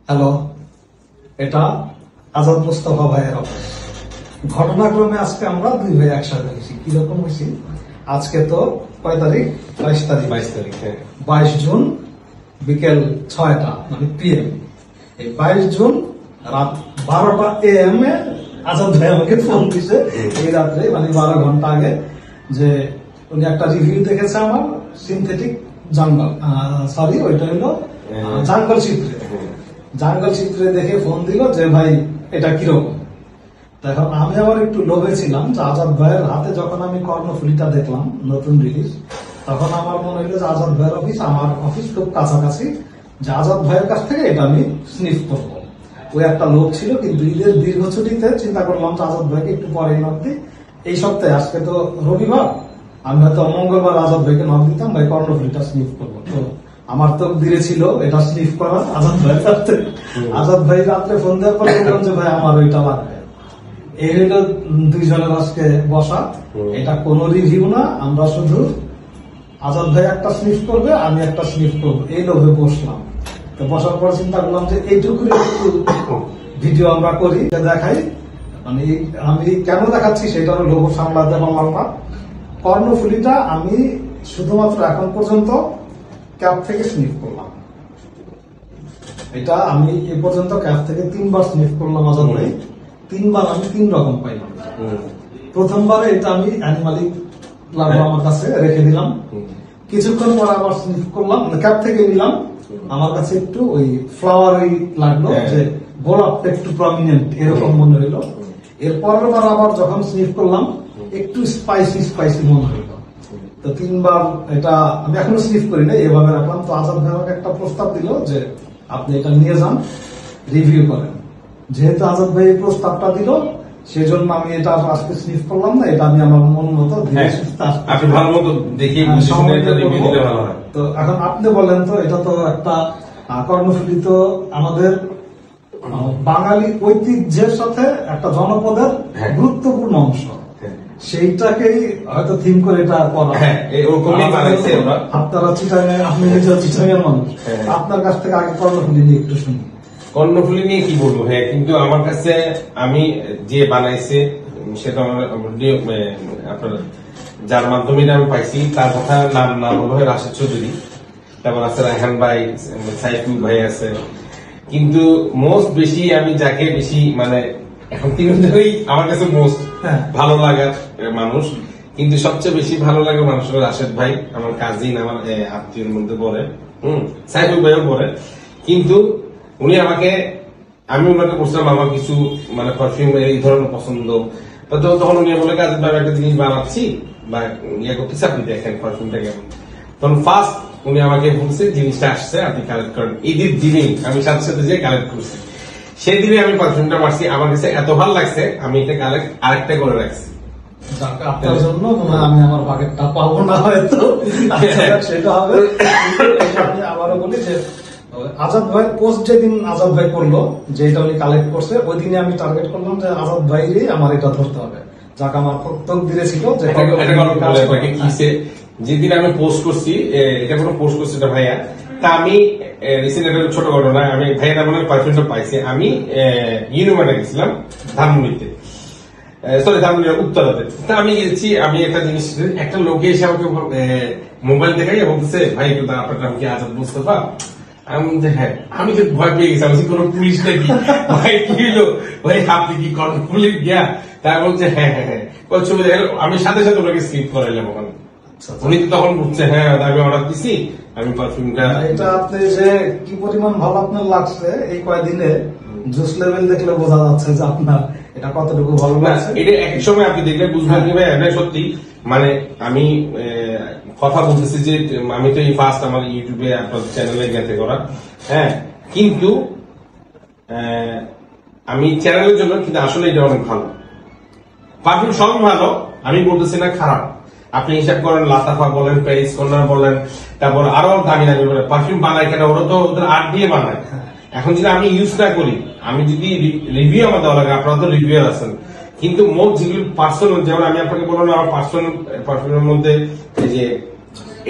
Hello, এটা আজাদ মুস্তফা ভাইয়ের office. ঘটনাক্রমে আজকে আমরা দুই ভাই একসাথে হয়েছি। কিরকম হয়েছি? আজকে তো কয় তারিখ? 22 তারিখ। 22 জুন বিকেল 6টা মানে PM। এই 22 জুন রাত 12টা AM এ আজাদ ভাই আমাকে ফোন দিছে, এই রাত্রে মানে 12 ঘন্টা আগে, যে উনি একটা রিভিউ দেখেছে আমার সিনথেটিক জঙ্গল, সরি ওইটা হলো জঙ্গল চিত্রে। জঙ্গল চিত্রে দেখে ফোন দিল যে ভাই এটা কিরকম। এখন আমি আবার একটু লোভে ছিলাম যে আজাদ ভাইয়ের হাতে যখন আমি কর্ণফুলীটা দেখলাম নতুন রিলিজ, তখন আমার মনে হইলো যে আজাদ ভাইয়ের অফিস আমার অফিস খুব কাছাকাছি, যে আজাদ ভাইয়ের কাছ থেকে এটা আমি স্নিফ করবো। ওই একটা লোভ ছিল, কিন্তু ঈদের দীর্ঘ ছুটিতে চিন্তা করলাম যে আজাদ ভাইকে একটু পরে নক দিই। এই সপ্তাহে আজকে তো রবিবার, আমি হয়তো মঙ্গলবার আজাদ ভাইকে নক দিতাম, ভাই কর্ণফুলীটা স্নিফ করবো। তো আমার তো দিরে ছিল এটা স্নিফ করা আজাদ ভাইয়ের কাছে। আজাদ ভাই রাত্রে ফোন দেওয়ার পরে বললাম যে ভাই আমার ওইটা লাগবে। এই হলো দুইজনের আজকে বসা। এটা কোনো রিভিউ না, আমরা শুধু আজাদ ভাই একটা স্নিফ করবে, আমি একটা স্নিফ করবো, এই লোভে বসলাম। তো বসার পর চিন্তা করলাম যে এইটুকু ভিডিও আমরা করি, দেখাই। মানে আমি কেন দেখাচ্ছি সেটা লোভ সামলাতে পারলাম না। কর্ণফুলীটা আমি শুধুমাত্র এখন পর্যন্ত ক্যাব থেকে স্নিফ করলাম। এটা আমি এ পর্যন্ত ক্যাব থেকে 3বার স্নিফ করলাম আজাদ ভাই। 3বার আমি 3 রকম পাইলাম। প্রথমবারে এটা আমি অ্যানিমালিক লাগলো আমার কাছে রেখে দিলাম, কিছুক্ষণ পর আবার স্নিফ করলাম, ক্যাব থেকে নিলাম, আমার কাছে একটু ওই ফ্লাওয়ারি লাগলো, যে গোলাপটা একটু প্রমিনেন্ট এরকম মনে হইলো। এর পরের বার আবার যখন স্নিফ করলাম একটু স্পাইসি মনে হইলো। তো 3বার এটা আমি এখনো স্নিফ করি না, এভাবে রাখলাম। তো আজাদ ভাই আমাকে একটা প্রস্তাব দিল যে আপনি এটা নিয়ে যান, রিভিউ করেন। যেহেতু আজাদ ভাই এই প্রস্তাবটা দিল, সেজন্য আমি এটা আজকে স্নিফ করলাম না, এটা আমি আমার মন মতো তো এখন আপনি বলেন তো, এটা তো একটা কর্ণফুলী তো আমাদের বাঙালি ঐতিহ্যের সাথে একটা জনপদের গুরুত্বপূর্ণ অংশ, সেইটাকেই হয়তো থিম করে এটা করা। আপনারা চিটাঙে, আপনি নিজের চিটাঙের মানুষ, আপনার কাছ থেকে আগে কর্ণফুলী নিয়ে একটু শুনি। কর্ণফুলী নিয়ে কি বলবো? হ্যাঁ, কিন্তু আমার কাছে আমি যে বানাইছে সেটা আপনার যার মাধ্যমে আমি পাইছি তার কথা নাম হলো রাশেদ চৌধুরী, তারপর আছে রায়হান ভাই, সাইফুল ভাই আছে। কিন্তু মোস্ট বেশি আমি যাকে বেশি মানে এখন তিনজনই আমার কাছে মোস্ট ভালো লাগার মানুষ, কিন্তু সবচেয়ে বেশি ভালো লাগে মানুষ হলো রাশেদ ভাই, আমার কাজিন, আমার আত্মীয়ের মধ্যে পড়ে। সাইফুল ভাইও পড়ে। কিন্তু উনি আমাকে, আমি ওনাকে বলছিলাম আমার কিছু মানে পারফিউম এই ধরনের পছন্দ, তখন উনি বলে কাজের ভাই একটা জিনিস বানাচ্ছি বা ইয়ে করতেছি, আপনি দেখেন পারফিউমটা কেমন। তখন ফার্স্ট উনি আমাকে বলছে জিনিসটা আসছে, আপনি কালেক্ট করেন। ঈদের দিনেই আমি সাথে সাথে যে কালেক্ট করছি, সেই দিনে আমি পারফিউমটা মারছি, আমার কাছে এত ভালো লাগছে আমি এটা কালেক্ট আরেকটা করে রাখছি। আপনার জন্য আমি আমার বাকেটটা পাবো না হয়তো, সেটা হবে। আমি আবারও বলি যে আজাদ ভাই পোস্ট যেদিন আজাদ ভাই করলো যে এটা উনি কালেক্ট করছে, ওই দিনে আমি টার্গেট করলাম যে আজাদ ভাইরই আমার এটা ধরতে হবে। যাক আমার তকদিরে ছিল যে যেদিন আমি পোস্ট করছি, এটা কোনো পোস্ট করছি এটা ভাইয়া, তা আমি রিসেন্ট একটা ছোট ঘটনা, আমি ভাইয়া নামে পারফিউমটা পাইছি। আমি ইউনিভার্সিটি গেছিলাম ধানমন্ডিতে, সরি ধানমন্ডির উত্তরাতে। তা আমি গেছি, আমি একটা জিনিস, একটা লোকে এসে আমাকে মোবাইল দেখাই বলতেছে ভাই একটু আপনার নাম কি আজাদ মুস্তফা? হ্যাঁ, আমি তো ভয় পেয়ে গেছি, আমি কোন পুলিশ নাকি ভাই কি হলো ভাই আপনি কি পুলিশ গিয়া? তার বলছে হ্যাঁ হ্যাঁ হ্যাঁ, ছবি দেখালো। আমি সাথে সাথে ওনাকে স্লিপ করাইলাম ওখানে। উনি তখন বুঝছে হ্যাঁ আমি অর্ডার দিছি, আমি পারফিউমটা। এটা আপনি যে কি পরিমাণ ভালো আপনার লাগছে এই কয়েকদিনে জুস লেভেল দেখলে বোঝা যাচ্ছে যে আপনার এটা কতটুকু ভালো লাগছে। এটা এক সময় আপনি দেখলে বুঝবেন কি ভাই এটা সত্যি। মানে আমি কথা বলতেছি যে আমি তো এই ফার্স্ট আমার ইউটিউবে আপনার চ্যানেলে গেতে করা, হ্যাঁ, কিন্তু আমি চ্যানেলের জন্য, কিন্তু আসলে এটা অনেক ভালো পারফিউম, সবই ভালো, আমি বলতেছি না খারাপ। আপনি হিসাব করেন লাতাফা বলেন, প্যারিস কর্নার বলেন, তারপর আরো দামি দামি বলেন, পারফিউম বানায় কেন? ওরা তো ওদের আর্ট দিয়ে বানায়। এখন যদি আমি ইউজ না করি, আমি যদি রিভিউ আমার দেওয়া লাগে, আপনারা তো রিভিউয়ার আছেন, কিন্তু মোট যেগুলো পার্সোনাল, যেমন আমি আপনাকে বললাম আমার পার্সোনাল পারফিউমের মধ্যে এই যে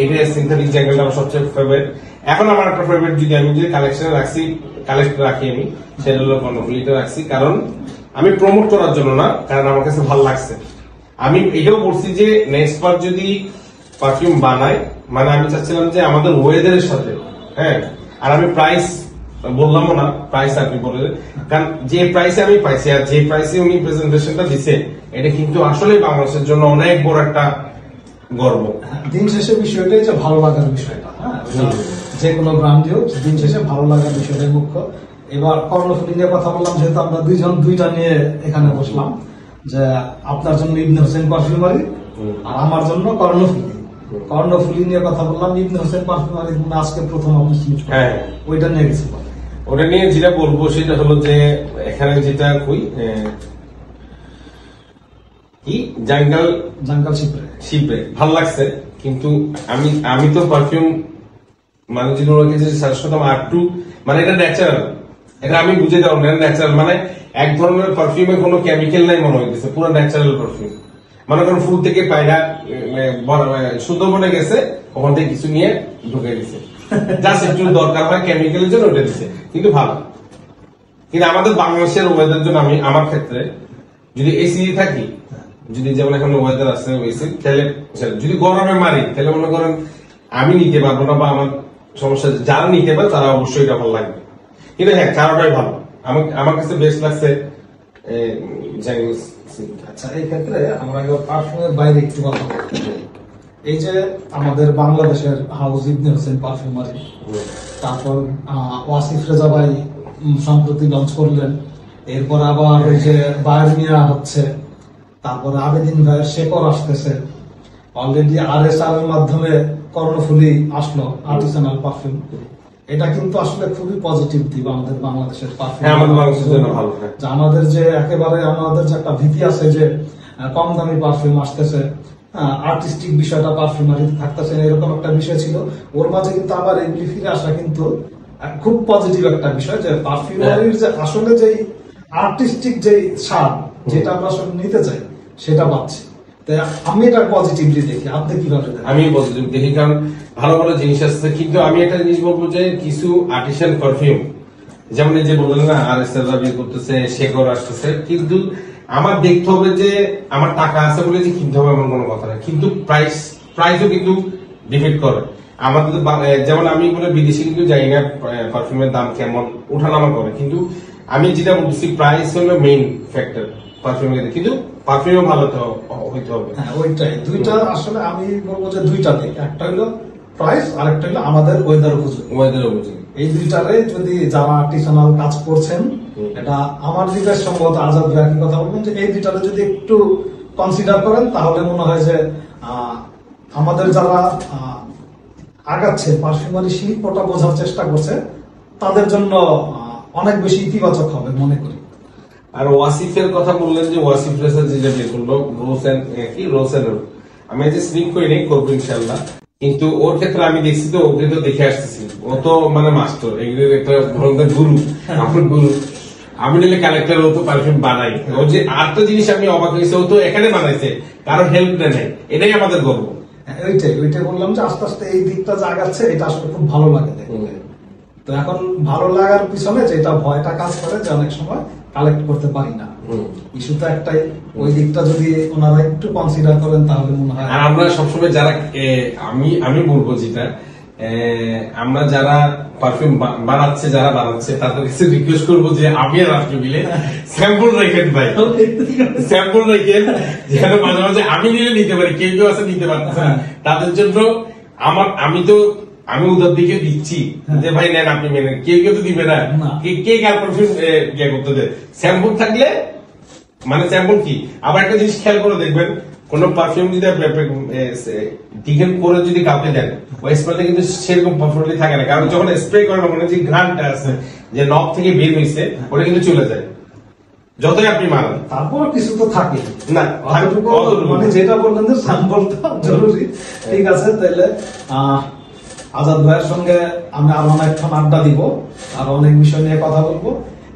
এটা সিনথেটিক জ্যাকেটটা আমার সবচেয়ে ফেভারিট। এখন আমার একটা ফেভারিট যদি আমি যদি কালেকশনে রাখি আমি, সেটা হলো কর্ণফুলিটা রাখছি, কারণ আমি প্রমোট করার জন্য না, কারণ আমার কাছে ভালো লাগছে। আমি এটাও বলছি যে নেক্সট বার যদি পারফিউম বানাই, মানে আমি চাচ্ছিলাম যে আমাদের ওয়েদারের সাথে, হ্যাঁ, আর আমি প্রাইস বললামও না, প্রাইস আপনি বলে, কারণ যে প্রাইসে আমি পাইছি আর যে প্রাইসে উনি প্রেজেন্টেশনটা দিছে, এটা কিন্তু আসলে বাংলাদেশের জন্য অনেক বড় একটা গর্ব। দিন শেষে বিষয়টাই যে ভালো লাগার বিষয়টা, হ্যাঁ, যে কোনো ব্র্যান্ডেও দিন শেষে ভালো লাগার বিষয়টাই মুখ্য। এবার কর্ণফুলি নিয়ে কথা বললাম, যেহেতু আমরা দুইজন দুইটা নিয়ে এখানে বসলাম, যে আপনার জন্য ইবনে হোসেন পারফিউমারি আর আমার জন্য কর্ণফুলি। কর্ণফুলি নিয়ে কথা বললাম, ইবনে হোসেন পারফিউমারি আজকে প্রথম আপনি সিলেক্ট করেন, হ্যাঁ, ওইটা নিয়ে গেছি। ওটা নিয়ে যেটা বলবো সেটা হলো যে এখানে যেটা কি জাঙ্গাল শিপে ভালো লাগছে, কিন্তু আমি তো পারফিউম মানে যদি ওনাকে যে সাজেস্ট করতাম R2, মানে এটা ন্যাচারাল, এটা আমি বুঝে দেওয়া ন্যাচারাল, মানে এক ধরনের পারফিউমে কোনো কেমিক্যাল নাই মনে হইতেছে, পুরো ন্যাচারাল পারফিউম। মনে করেন ফুল থেকে পায়রা সুন্দরবনে গেছে, ওখান থেকে কিছু নিয়ে ঢুকে দিছে, জাস্ট একটু দরকার হয় কেমিক্যালের জন্য ওটা দিছে, কিন্তু ভালো। কিন্তু আমাদের বাংলাদেশের ওয়েদার জন্য আমার ক্ষেত্রে যদি এসি থাকি, যদি যেমন এখন ওয়েদার আছে এসি, তাহলে যদি গরমে মারি তাহলে মনে করেন আমি নিতে পারবো না, বা আমার সমস্যা, যারা নিতে পারে তারা অবশ্যই এটা ভালো লাগবে। কিন্তু হ্যাঁ, চারোটাই ভালো, আমার কাছে বেস্ট লাগছে। আচ্ছা, এই ক্ষেত্রে আমরা পারফিউমের বাইরে একটু কথা বলতে, এই যে আমাদের বাংলাদেশের হাউস ইবনে হোসেন পারফিউমারি, তারপর ওয়াসিফ রেজা ভাই সম্প্রতি লঞ্চ করলেন, এরপর আবার ওই যে বায়ারনিয়া হচ্ছে, তারপরে আবেদিন ভাইয়ের শেকর আসতেছে, অলরেডি RSR এর মাধ্যমে কর্ণফুলি আসলো, আর্টিসানাল পারফিউম। এটা কিন্তু আসলে খুবই পজিটিভ দিক আমাদের বাংলাদেশের পারফিউম। আমাদের যে একেবারে আমাদের যে একটা ভীতি আছে যে কম দামি পারফিউম আসতেছে, আর্টিস্টিক বিষয়টা পারফিউমারি থাকতেছে, এরকম একটা বিষয় ছিল। ওর মাঝে কিন্তু আবার এগুলি ফিরে আসা কিন্তু খুব পজিটিভ একটা বিষয়, যে পারফিউমারির যে আসলে যে আর্টিস্টিক যে স্বাদ, যেটা আমরা আসলে নিতে চাই, সেটা পাচ্ছি। আমি এটা পজিটিভলি দেখি, আপনি কিভাবে দেখেন? আমি পজিটিভ দেখি, কারণ ভালো ভালো জিনিস আসছে। কিন্তু আমি একটা জিনিস বলবো যে কিছু আর্টিসান পারফিউম, যেমন এই যে বললেন না RSR বিয়ে করতেছে, শেকর আসতেছে, কিন্তু আমার দেখতে হবে যে আমার টাকা আছে বলে যে কিনতে হবে এমন কোনো কথা না, কিন্তু প্রাইসও কিন্তু ডিপেন্ড করে। আমাদের যেমন আমি বলে বিদেশে কিন্তু যাই না পারফিউমের দাম কেমন ওঠানামা করে, কিন্তু আমি যেটা বলতেছি প্রাইস হলো মেইন ফ্যাক্টর পারফিউমের, কিন্তু পারফিউমও ভালো তো হইতে হবে। হ্যাঁ, ওইটাই দুইটা আসলে আমি বলবো যে দুইটা দিক, একটা হলো প্রাইস আর একটা হলো আমাদের ওয়েদার উপযোগী। এই দুইটারে যদি যারা আর্টিসানাল কাজ করছেন, এটা আমার দিকে সম্ভবত আজাদ ভাই একই কথা বলবেন, যে এই দুইটারে যদি একটু কনসিডার করেন, তাহলে মনে হয় যে আমাদের যারা আগাচ্ছে, পারফিউমারি শিল্পটা বোঝার চেষ্টা করছে, তাদের জন্য অনেক বেশি ইতিবাচক হবে মনে করি। আর ওয়াসিফের কথা বললেন, যে ওয়াসিফ রেসা যে বের করলো রোসেন, আমি যে স্লিপ করি নেই, করবো ইনশাল্লাহ। কিন্তু ওর ক্ষেত্রে আমি দেখছি, তো ওকে তো দেখে আসতেছি, ও তো মানে মাস্টার, এগুলোর একটা ধরনের গুরু, আমার গুরু। আমি নিলে কালেক্টর, ও তো পারফিউম বানাই। ও যে আরেকটা জিনিস আমি অবাক হয়েছে, ও তো এখানে বানাইছে, কারণ হেল্প নেই, এটাই আমাদের গর্ব। ওইটাই বললাম যে আস্তে আস্তে এই দিকটা জাগাচ্ছে, এটা আসলে খুব ভালো লাগে দেখতে। তো এখন ভালো লাগার পিছনে যেটা ভয়টা কাজ করে, যে অনেক সময় কালেক্ট করতে পারি না, ইস্যু তো একটাই। ওই দিকটা যদি ওনারা একটু কনসিডার করেন, তাহলে মনে হয়। আর আমরা সবসময় যারা আমি বলবো যেটা, আমরা যারা পারফিউম বানাচ্ছে তাদের কাছে রিকোয়েস্ট করবো যে আমি আর আপনি মিলে স্যাম্পল রেখেন ভাই, স্যাম্পল রেখেন, যেন মাঝে মাঝে আমি নিতে পারি, কেউ আছে নিতে পারতেছে না, তাদের জন্য আমি উদার দিকে দিচ্ছি যে ভাই নেন, আপনি মেনেন, কেউ তো দিবে না, কে কার পারফিউম করতে দেয়। স্যাম্পল থাকলে মানে স্যাম্পল কি। আবার একটা জিনিস খেয়াল করে দেখবেন, কোন পারফিউম যদি ডিকেন করে যদি কাউকে দেন, ওই স্প্রেটা কিন্তু সেরকম পারফিউমলি থাকে না, কারণ যখন স্প্রে করেন ওখানে যে ঘ্রাণটা আছে, যে নব থেকে বের হয়েছে, ওটা কিন্তু চলে যায় যতই আপনি মারেন। তারপর কিছু তো থাকে না, মানে যেটা বললেন যে স্যাম্পলটা জরুরি। ঠিক আছে, তাহলে আজাদ ভাইয়ের সঙ্গে আমি আরো অনেকক্ষণ আড্ডা দিব, আর অনেক বিষয় নিয়ে কথা বলবো।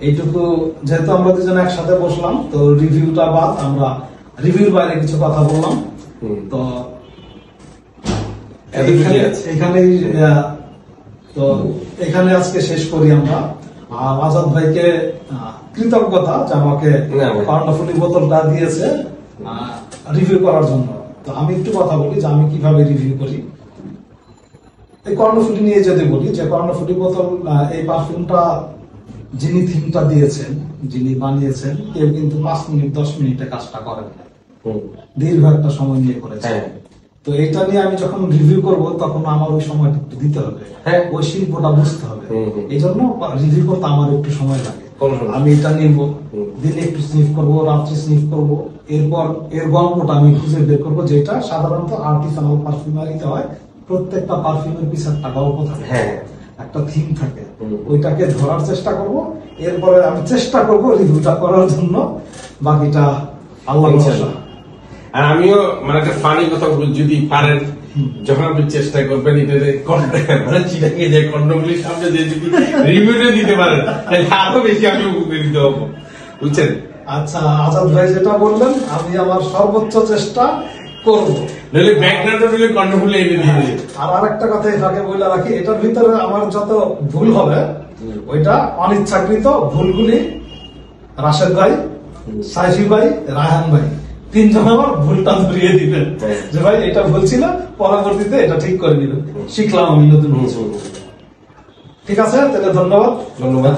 এইটুকু যেহেতু আমরা দুজন একসাথে বসলাম, তো রিভিউটা বাদ আমরা রিভিউর বাইরে কিছু কথা বললাম। তো এখানে তো এখানে আজকে শেষ করি আমরা। আর আজাদ ভাইকে কৃতজ্ঞতা যে আমাকে কর্ণফুলি বোতলটা দিয়েছে রিভিউ করার জন্য। তো আমি একটু কথা বলি যে আমি কিভাবে রিভিউ করি। এই কর্ণফুলি নিয়ে যদি বলি যে কর্ণফুলি বোতল, এই পারফিউমটা যিনি থিমটা দিয়েছেন, যিনি বানিয়েছেন, কেউ কিন্তু 5 মিনিট 10 মিনিটে কাজটা করেন, দীর্ঘ একটা সময় নিয়ে করেছেন। তো এটা নিয়ে আমি যখন রিভিউ করব তখন আমার ওই সময়টা একটু দিতে হবে, ওই শিল্পটা বুঝতে হবে। এই জন্য রিভিউ করতে আমার একটু সময় লাগে। আমি এটা নিব, দিনে একটু স্নিফ করবো, রাত্রে স্নিফ করবো, এরপর এর গল্পটা আমি খুঁজে বের করবো, যেটা সাধারণত আর্টিসানাল পারফিউমারিতে হয়। প্রত্যেকটা পারফিউমের পিছনে একটা গল্প থাকে, একটা থিম থাকে, ওইটাকে ধরার চেষ্টা করব। এরপরে আমি চেষ্টা করব রিভিউটা করার জন্য, বাকিটা আল্লাহ ভরসা। আর আমিও মানে একটা ফানি কথা বলি, যদি পারেন যখন আপনি চেষ্টা করবেন মানে চিটাকে যে কন্ডগুলির সামনে যে যদি রিভিউটা দিতে পারেন তাহলে আরো বেশি আমি উপকৃত হবো, বুঝছেন? আচ্ছা আজাদ ভাই যেটা বললেন, আমি আমার সর্বোচ্চ চেষ্টা করবো। আর আরেকটা কথা এটাকে বলে রাখি, এটার ভিতরে আমার যত ভুল হবে ওইটা অনিচ্ছাকৃত ভুলগুলি রাশেদ ভাই, সাইফি ভাই, রায়হান ভাই 3 জন আমার ভুলটা ধরিয়ে দিবেন যে ভাই এটা ভুল ছিল, পরবর্তীতে এটা ঠিক করে দিবেন। শিখলাম আমি নতুন কিছু। ঠিক আছে, তাহলে ধন্যবাদ।